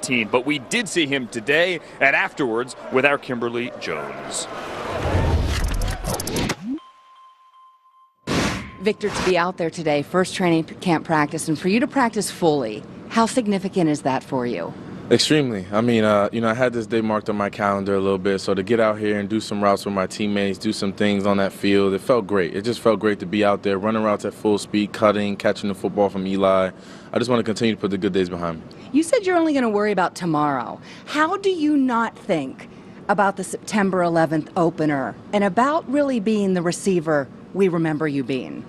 2015. But we did see him today and afterwards with our Kimberly Jones. Victor, to be out there today, first training camp practice, and for you to practice fully, how significant is that for you? Extremely. I mean, I had this day marked on my calendar a little bit, so to get out here and do some routes with my teammates, do some things on that field, it felt great. It just felt great to be out there, running routes at full speed, cutting, catching the football from Eli. I just want to continue to put the good days behind me. You said you're only going to worry about tomorrow. How do you not think about the September 11th opener and about really being the receiver we remember you being?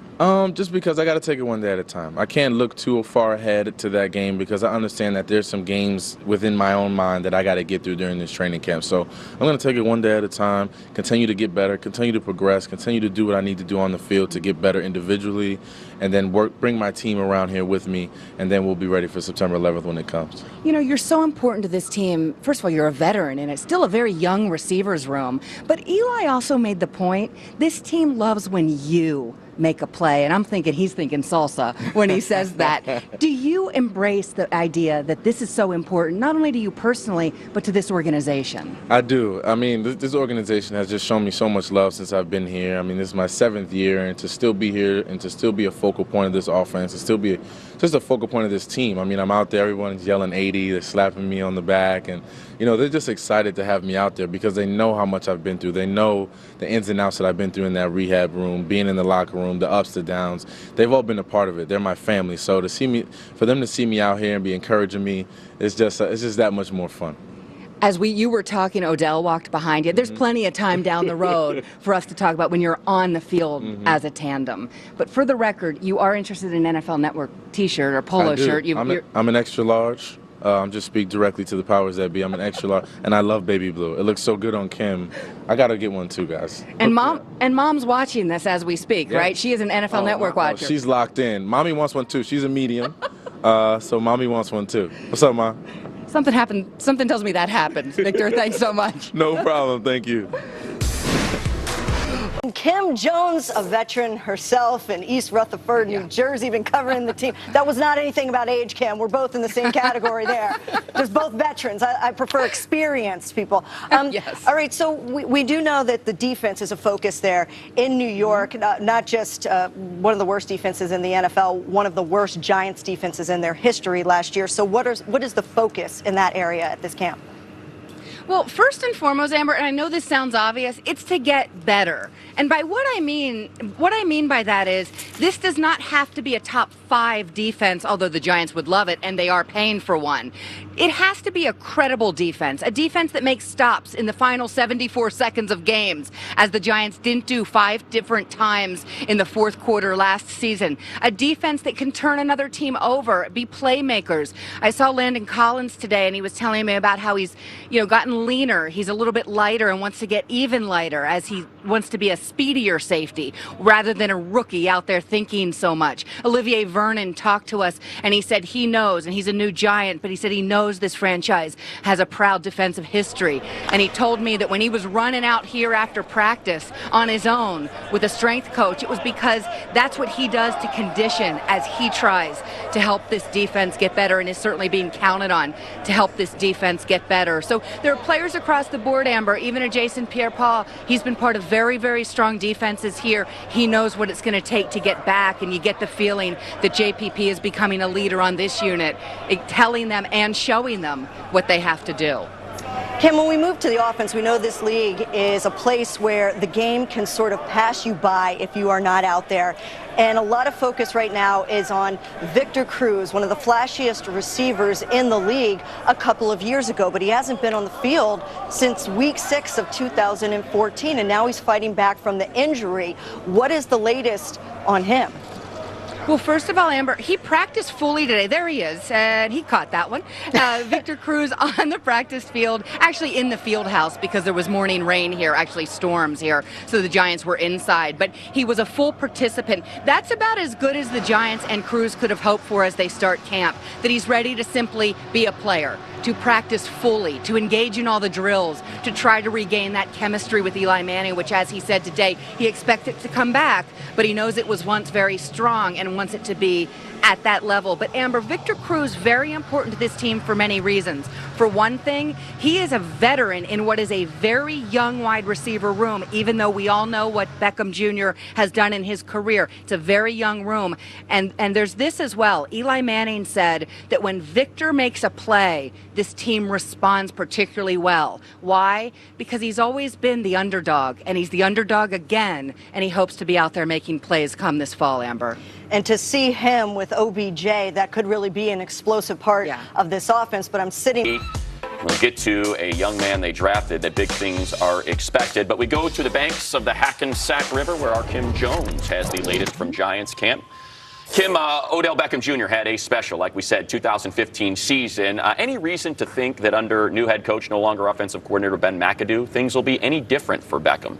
Just because I got to take it one day at a time. I can't look too far ahead to that game because I understand that there's some games within my own mind that I got to get through during this training camp. So I'm going to take it one day at a time, continue to get better, continue to progress, continue to do what I need to do on the field to get better individually, and then bring my team around here with me, and then we'll be ready for September 11th when it comes. You know, you're so important to this team. First of all, you're a veteran, and it's still a very young receivers room. But Eli also made the point, this team loves when you make a play, and I'm thinking he's thinking salsa when he says that. Do you embrace the idea that this is so important, not only to you personally, but to this organization? I do. I mean, this organization has just shown me so much love since I've been here. I mean, this is my 7th year, and to still be here and to still be a focal point of this offense, to still be just a focal point of this team. I mean, I'm out there, everyone's yelling 80, they're slapping me on the back, and, you know, they're just excited to have me out there because they know how much I've been through. They know the ins and outs that I've been through in that rehab room, being in the locker room, the ups, the downs. They've all been a part of it. They're my family. So for them to see me out here and be encouraging me, it's just that much more fun. As you were talking, Odell walked behind you. There's plenty of time down the road for us to talk about when you're on the field as a tandem. But for the record, you are interested in an NFL Network T-shirt or polo shirt. I'm an extra large. I'm just speak directly to the powers that be. I'm an extra large, and I love baby blue. It looks so good on Kim. I gotta get one too, guys. And mom's watching this as we speak, right? She is an NFL Network watcher. She's locked in. Mommy wants one too. She's a medium, so mommy wants one too. What's up, Mom? Something happened. Something tells me that happened. Victor, thanks so much. No problem. Thank you. Kim Jones, a veteran herself in East Rutherford, New Jersey, been covering the team. That was not anything about age, Kim. We're both in the same category there. Just both veterans. I prefer experienced people. Yes. All right, so we do know that the defense is a focus there in New York, not just one of the worst defenses in the NFL, one of the worst Giants defenses in their history last year. So what is the focus in that area at this camp? Well, first and foremost, Amber, and I know this sounds obvious, it's to get better. And by what I mean by that is this does not have to be a top 5 defense, although the Giants would love it and they are paying for one. It has to be a credible defense, a defense that makes stops in the final 74 seconds of games, as the Giants didn't do 5 different times in the fourth quarter last season. A defense that can turn another team over, be playmakers. I saw Landon Collins today, and he was telling me about how he's, gotten leaner. He's a little bit lighter and wants to get even lighter as he wants to be a speedier safety rather than a rookie out there thinking so much. Olivier Vernon talked to us, and he said he knows, and he's a new Giant, but he said he knows this franchise has a proud defensive history. And he told me that when he was running out here after practice on his own with a strength coach, it was because that's what he does to condition as he tries to help this defense get better, and is certainly being counted on to help this defense get better. So there are players across the board, Amber, even a Jason Pierre-Paul. He's been part of very, very strong defenses here. He knows what it's going to take to get back, and you get the feeling that JPP is becoming a leader on this unit, telling them and showing them what they have to do. Kim, when we move to the offense, we know this league is a place where the game can sort of pass you by if you are not out there. And a lot of focus right now is on Victor Cruz, one of the flashiest receivers in the league a couple of years ago. But he hasn't been on the field since week 6 of 2014, and now he's fighting back from the injury. What is the latest on him? Well, first of all, Amber, he practiced fully today. There he is, and he caught that one. Victor Cruz on the practice field, actually in the field house because there was morning rain here, actually storms here, so the Giants were inside. But he was a full participant. That's about as good as the Giants and Cruz could have hoped for as they start camp, that he's ready to simply be a player, to practice fully, to engage in all the drills, to try to regain that chemistry with Eli Manning, which, as he said today, he expects it to come back, but he knows it was once very strong and wants it to be at that level. But Amber, Victor Cruz, very important to this team for many reasons. For one thing, he is a veteran in what is a very young wide receiver room, even though we all know what Beckham Jr. has done in his career. It's a very young room. And there's this as well. Eli Manning said that when Victor makes a play, this team responds particularly well. Why? Because he's always been the underdog, and he's the underdog again, and he hopes to be out there making plays come this fall, Amber. And to see him with OBJ, that could really be an explosive part of this offense. But I'm sitting. We'll get to a young man they drafted that big things are expected. But we go to the banks of the Hackensack River where our Kim Jones has the latest from Giants camp. Kim, Odell Beckham Jr. had a special, like we said, 2015 season. Any reason to think that under new head coach, no longer offensive coordinator Ben McAdoo, things will be any different for Beckham?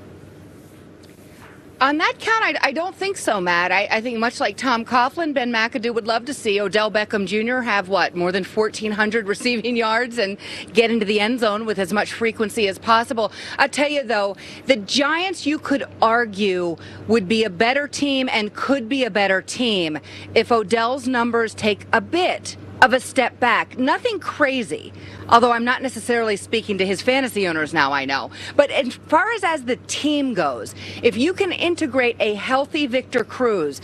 On that count, I don't think so, Matt. I think much like Tom Coughlin, Ben McAdoo would love to see Odell Beckham Jr. have, more than 1,400 receiving yards and get into the end zone with as much frequency as possible. I'll tell you, though, the Giants, you could argue, would be a better team and could be a better team if Odell's numbers take a bit of a step back. Nothing crazy, although I'm not necessarily speaking to his fantasy owners now, I know. But as far as the team goes, if you can integrate a healthy Victor Cruz,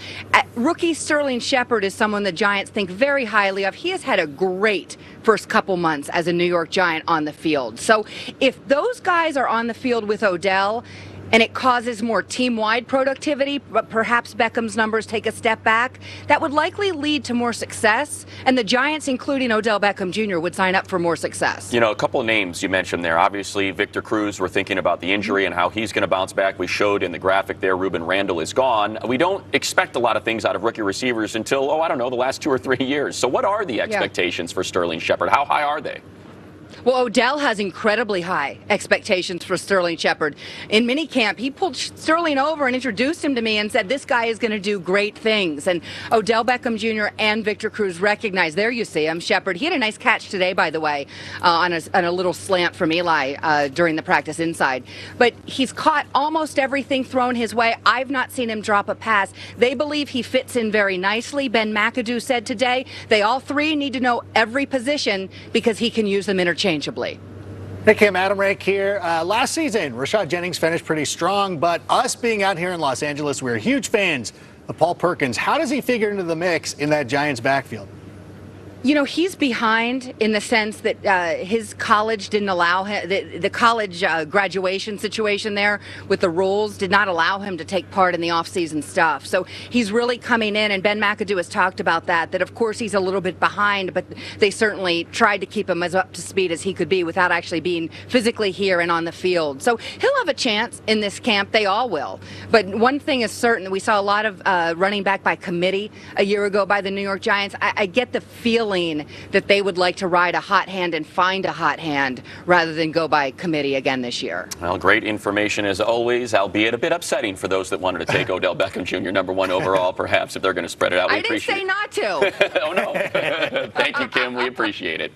rookie Sterling Shepard is someone the Giants think very highly of. He has had a great first couple months as a New York Giant on the field. So if those guys are on the field with Odell, and it causes more team-wide productivity, but perhaps Beckham's numbers take a step back, that would likely lead to more success, and the Giants, including Odell Beckham Jr., would sign up for more success. You know, a couple of names you mentioned there. Obviously, Victor Cruz, we're thinking about the injury and how he's going to bounce back. We showed in the graphic there, Ruben Randall is gone. We don't expect a lot of things out of rookie receivers until, I don't know, the last 2 or 3 years. So what are the expectations for Sterling Shepard? How high are they? Well, Odell has incredibly high expectations for Sterling Shepard. In minicamp, he pulled Sterling over and introduced him to me and said, this guy is going to do great things. And Odell Beckham Jr. and Victor Cruz recognized, there you see him, Shepard. He had a nice catch today, by the way, on a little slant from Eli during the practice inside. But he's caught almost everything thrown his way. I've not seen him drop a pass. They believe he fits in very nicely. Ben McAdoo said today, they all three need to know every position because he can use them interchangeably. Hey, Kim, Adam Rake here. Last season, Rashad Jennings finished pretty strong, but us being out here in Los Angeles, we're huge fans of Paul Perkins. How does he figure into the mix in that Giants backfield? You know, he's behind in the sense that his college didn't allow him, the college graduation situation there with the rules did not allow him to take part in the off-season stuff. So he's really coming in, and Ben McAdoo has talked about that of course he's a little bit behind, but they certainly tried to keep him as up to speed as he could be without actually being physically here and on the field. So he'll have a chance in this camp. They all will. But one thing is certain, we saw a lot of running back by committee a year ago by the New York Giants. I get the feeling that they would like to ride a hot hand and find a hot hand rather than go by committee again this year. Well, great information as always, albeit a bit upsetting for those that wanted to take Odell Beckham Jr. #1 overall, perhaps, if they're going to spread it out. I didn't say not to. Oh, no. Thank you, Kim. We appreciate it.